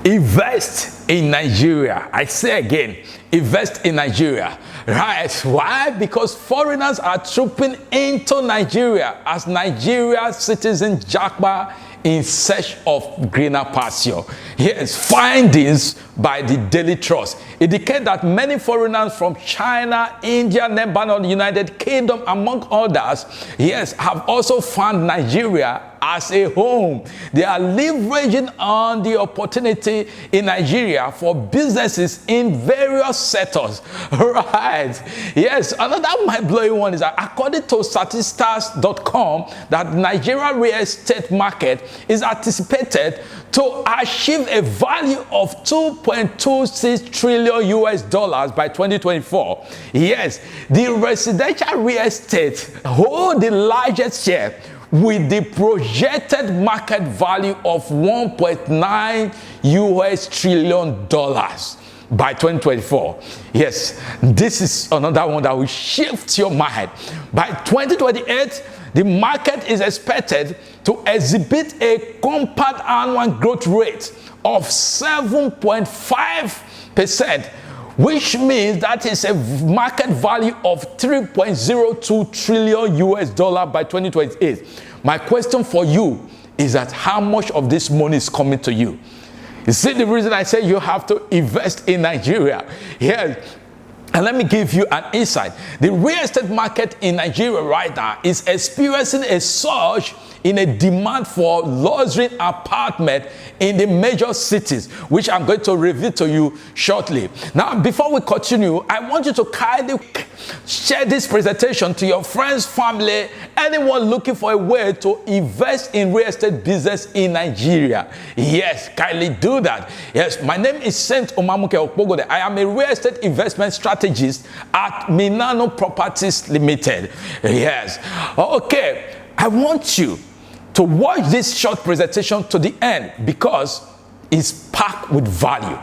Invest in Nigeria. I say again, invest in Nigeria. Right? Why? Because foreigners are trooping into Nigeria as Nigeria citizens jackpot in search of greener pasture. Yes, findings by the Daily Trust indicate that many foreigners from China, India, Lebanon, United Kingdom, among others, yes, have also found Nigeria as a home. They are leveraging on the opportunity in Nigeria for businesses in various sectors. Right? Yes, another mind-blowing one is that according to Statista.com, that Nigeria real estate market is anticipated to achieve a value of $2.26 trillion US by 2024. Yes, the residential real estate hold the largest share with the projected market value of $1.9 US trillion by 2024. Yes, this is another one that will shift your mind. By 2028, the market is expected to exhibit a compound annual growth rate of 7.5%, which means that is a market value of $3.02 trillion US by 2028. My question for you is that how much of this money is coming to you? You see the reason I say you have to invest in Nigeria? Yes. And let me give you an insight. The real estate market in Nigeria right now is experiencing a surge in a demand for luxury apartment in the major cities, which I'm going to reveal to you shortly. Now, before we continue, I want you to kindly share this presentation to your friends, family, anyone looking for a way to invest in real estate business in Nigeria. Yes, kindly do that. Yes, my name is Saint Omamuke Okpogode. I am a real estate investment strategist at Minano Properties Limited. Yes. Okay, I want you to watch this short presentation to the end because it's packed with value.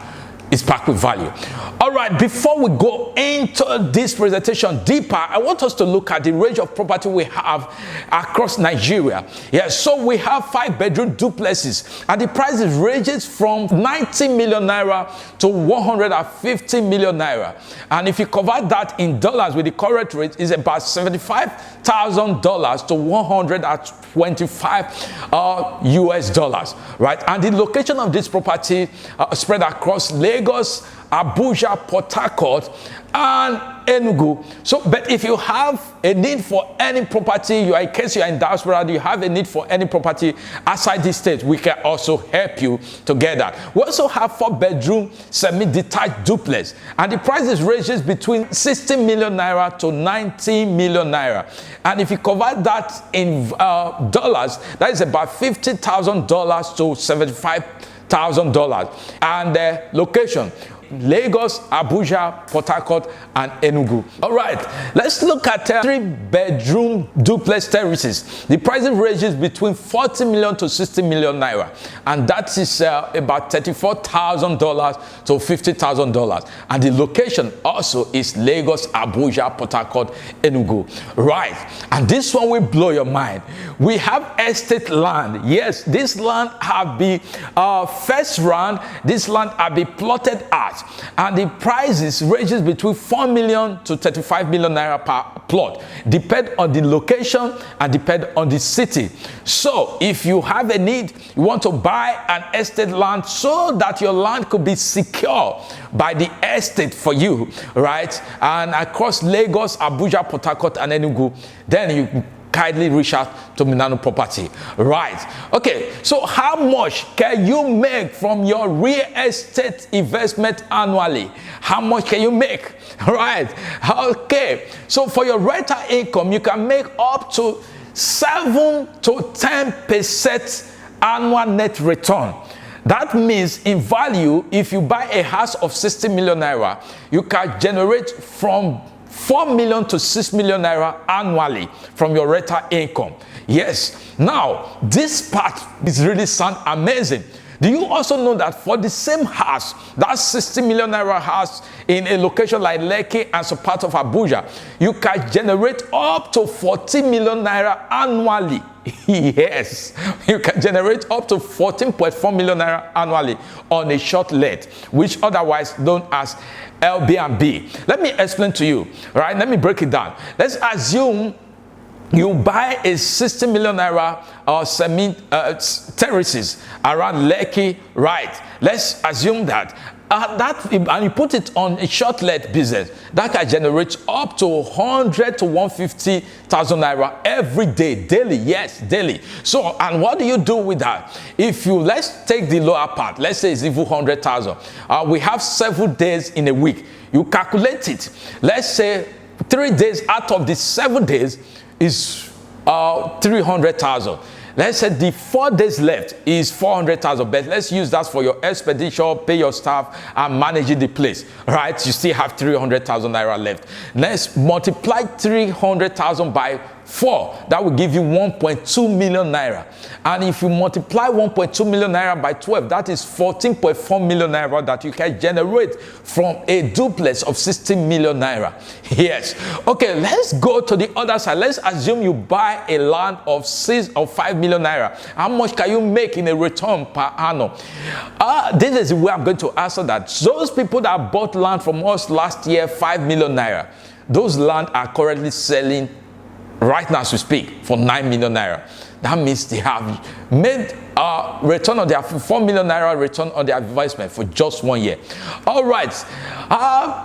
It's packed with value. All right, before we go into this presentation deeper, I want us to look at the range of property we have across Nigeria. Yeah, so we have 5-bedroom duplexes, and the prices ranges from 90 million naira to 150 million naira. And if you convert that in dollars with the current rate, is about $75,000 to 125 US dollars, right? And the location of this property spread across Lagos, Abuja, Port Harcourt, and Enugu. So, but if you have a need for any property, in case you are in diaspora, you have a need for any property outside this state, we can also help you to get that. We also have 4-bedroom semi-detached duplex, and the prices ranges between 60 million naira to 90 million naira. And if you convert that in dollars, that is about $50,000 to $75,000. And the location: Lagos, Abuja, Port Harcourt, and Enugu. All right, let's look at 3-bedroom duplex terraces. The pricing ranges between 40 million to 60 million naira, and that is about $34,000 to $50,000. And the location also is Lagos, Abuja, Port Harcourt, Enugu. Right, and this one will blow your mind. We have estate land. Yes, this land have been first round. This land have been plotted out. And the prices ranges between 4 million to 35 million naira per plot, depend on the location and depend on the city. So if you have a need, you want to buy an estate land so that your land could be secure by the estate for you, right? And across Lagos, Abuja, Port Harcourt, and Enugu, then you kindly reach out to Minano Property. Right. Okay. So how much can you make from your real estate investment annually? How much can you make? Right. Okay. So for your rental income, you can make up to 7 to 10% annual net return. That means in value, if you buy a house of 60 million naira, you can generate from 4 million to 6 million naira annually from your rental income. Yes. Now, this part is really sound amazing. Do you also know that for the same house, that 60 million naira house in a location like Lekki and some part of Abuja, you can generate up to 40 million naira annually? Yes, you can generate up to 14.4 million naira annually on a short let, which otherwise known as Airbnb. Let me explain to you, right? Let me break it down. Let's assume you buy a 60 million naira terraces around Lekki, right? Let's assume that. And you put it on a short let business that can generate up to 100 to 150,000 naira every day, daily. Yes, daily. So, and what do you do with that? If you, let's take the lower part, let's say it's even 100,000. We have 7 days in a week. You calculate it. Let's say 3 days out of the 7 days is 300,000. Let's say the 4 days left is 400,000, but let's use that for your expedition, pay your staff, and managing the place, right? You still have 300,000 naira left. Let's multiply 300,000 by 4. That will give you 1.2 million naira. And if you multiply 1.2 million naira by 12, that is 14.4 million naira that you can generate from a duplex of 60 million naira. Yes. Okay, let's go to the other side. Let's assume you buy a land of 6 or 5 million naira. How much can you make in a return per annum? This is the way I'm going to answer that. Those people that bought land from us last year, 5 million naira, those land are currently selling right now as we speak for 9 million naira. That means they have made a return on their 4 million naira return on their investment for just 1 year. All right.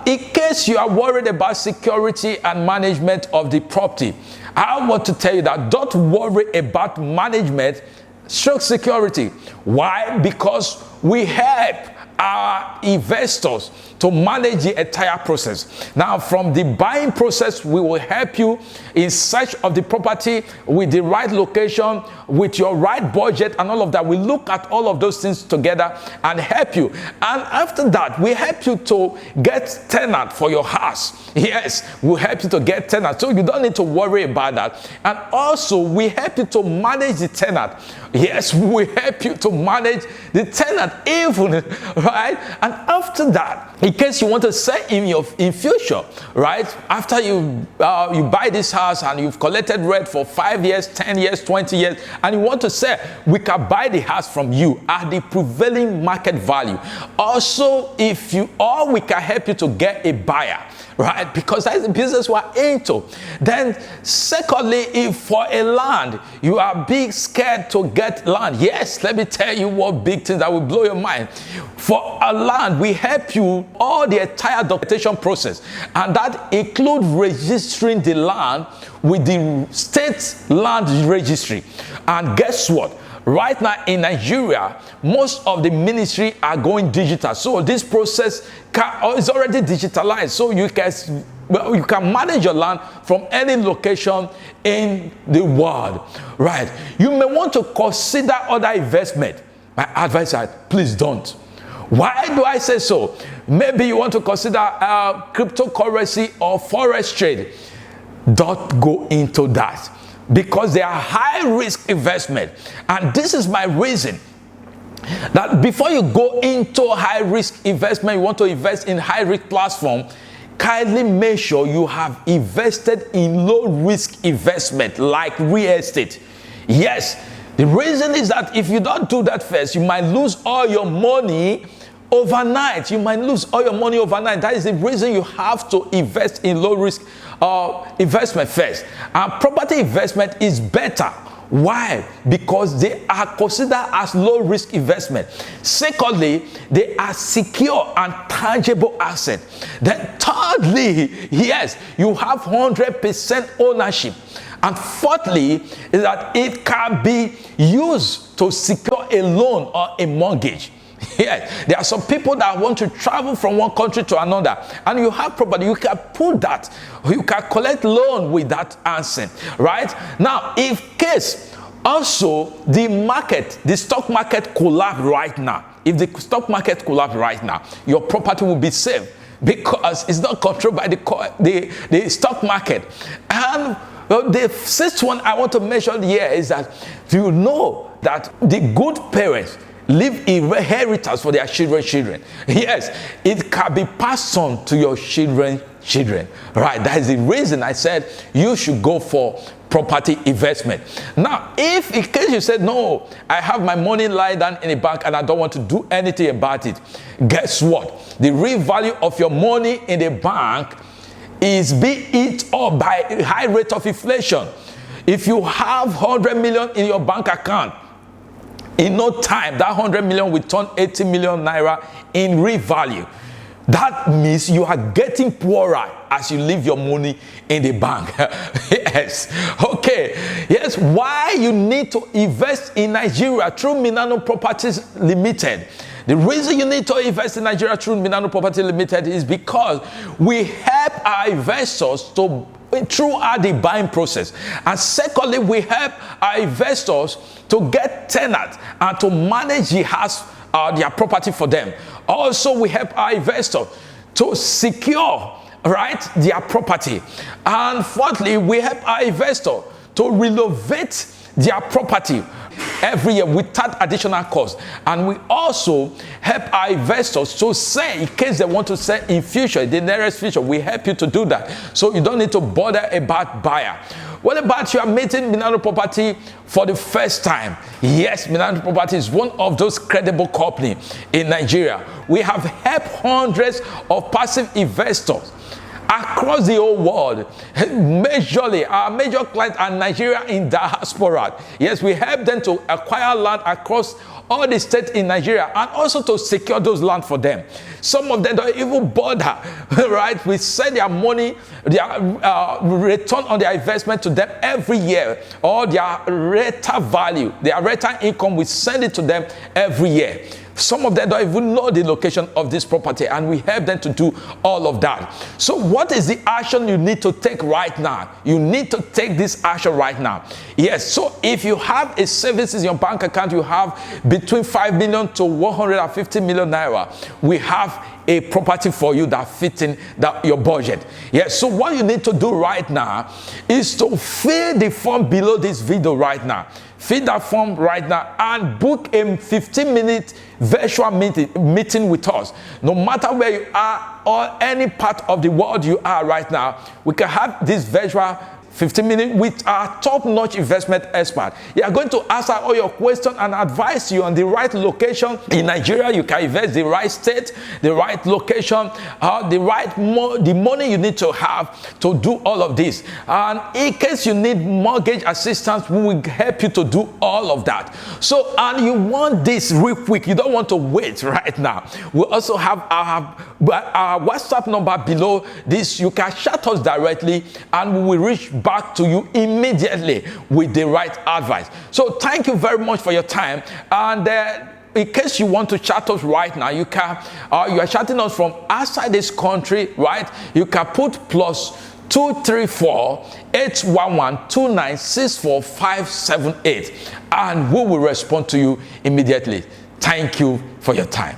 In case you are worried about security and management of the property, I want to tell you that don't worry about management, stroke security. Why? Because we help our investors to manage the entire process. Now, from the buying process, we will help you in search of the property with the right location, with your right budget and all of that. We look at all of those things together and help you. And after that, we help you to get tenant for your house. Yes, we help you to get tenant. So you don't need to worry about that. And also, we help you to manage the tenant. Yes, we help you to manage the tenant even, right? And after that, in case you want to sell in future, right? After you buy this house and you've collected rent for 5 years, 10 years, 20 years, and you want to sell, we can buy the house from you at the prevailing market value. Also, we can help you to get a buyer, right? Because that's the business we're into. Then, secondly, if for a land, you are big scared to get land. Yes, let me tell you what big things that will blow your mind. For a land, we help you all the entire documentation process, and that includes registering the land with the state land registry. And guess what? Right now in Nigeria, most of the ministry are going digital. So this process is already digitalized. So you can manage your land from any location in the world. Right. You may want to consider other investment. My advice is please don't. Why do I say so? Maybe you want to consider cryptocurrency or forex trade. Don't go into that, because they are high risk investment. And this is my reason that before you go into high risk investment, you want to invest in high risk platform, kindly make sure you have invested in low risk investment like real estate. Yes, the reason is that if you don't do that first, you might lose all your money overnight. You might lose all your money overnight. That is the reason you have to invest in low risk investment first. And property investment is better. Why? Because they are considered as low risk investment. Secondly, they are secure and tangible asset. Then thirdly, yes, you have 100% ownership. And fourthly, is that it can be used to secure a loan or a mortgage. Yes, there are some people that want to travel from one country to another, and you have property, you can put that, you can collect loan with that asset, right? Now, if case also the stock market collapse right now, if the stock market collapse right now, your property will be safe because it's not controlled by the stock market. And the sixth one I want to mention here is that you know that the good parents, leave inheritance for their children. Yes, it can be passed on to your children. Right, that is the reason I said you should go for property investment. Now, if in case you said, no, I have my money lying down in a bank and I don't want to do anything about it, guess what? The real value of your money in the bank is being eaten up by a high rate of inflation. If you have 100 million in your bank account, in no time, that 100 million will turn 80 million naira in real value. That means you are getting poorer as you leave your money in the bank. Yes. Okay. Yes. Why you need to invest in Nigeria through Minano Properties Limited? The reason you need to invest in Nigeria through Minano Properties Limited is because we help our investors to throughout the buying process. And secondly, we help our investors to get tenants and to manage the house, their property for them. Also, we help our investors to secure, right, their property. And fourthly, we help our investors to renovate their property every year without additional cost. And we also help our investors to sell in case they want to sell in future, in the nearest future. We help you to do that, so you don't need to bother about buyer. What about you are meeting Minano Property for the first time? Yes, Minano Property is one of those credible companies in Nigeria. We have helped hundreds of passive investors across the whole world. Majorly, our major clients are Nigeria in diaspora. Yes, we help them to acquire land across all the states in Nigeria and also to secure those land for them. Some of them don't even bother, right? We send their money, their return on their investment to them every year, or their rental value, their rental income, we send it to them every year. Some of them don't even know the location of this property, and we help them to do all of that. So what is the action you need to take right now? You need to take this action right now. Yes, so if you have a savings in your bank account, you have between 5 million to 150 million naira, we have a property for you that fits in your budget. Yes, so what you need to do right now is to fill the form below this video right now. Fill that form right now and book a 15-minute virtual meeting with us. No matter where you are or any part of the world you are right now, we can have this virtual 15 minutes with our top-notch investment expert. You are going to answer all your questions and advise you on the right location in Nigeria. You can invest the right state, the right location, the money you need to have to do all of this. And in case you need mortgage assistance, we will help you to do all of that. So, and you want this real quick, you don't want to wait right now. We also have our WhatsApp number below this. You can chat us directly and we will reach back to you immediately with the right advice. So thank you very much for your time. And in case you want to chat us right now, you can. You are chatting us from outside this country, right? You can put +234 811 2964 578, and we will respond to you immediately. Thank you for your time.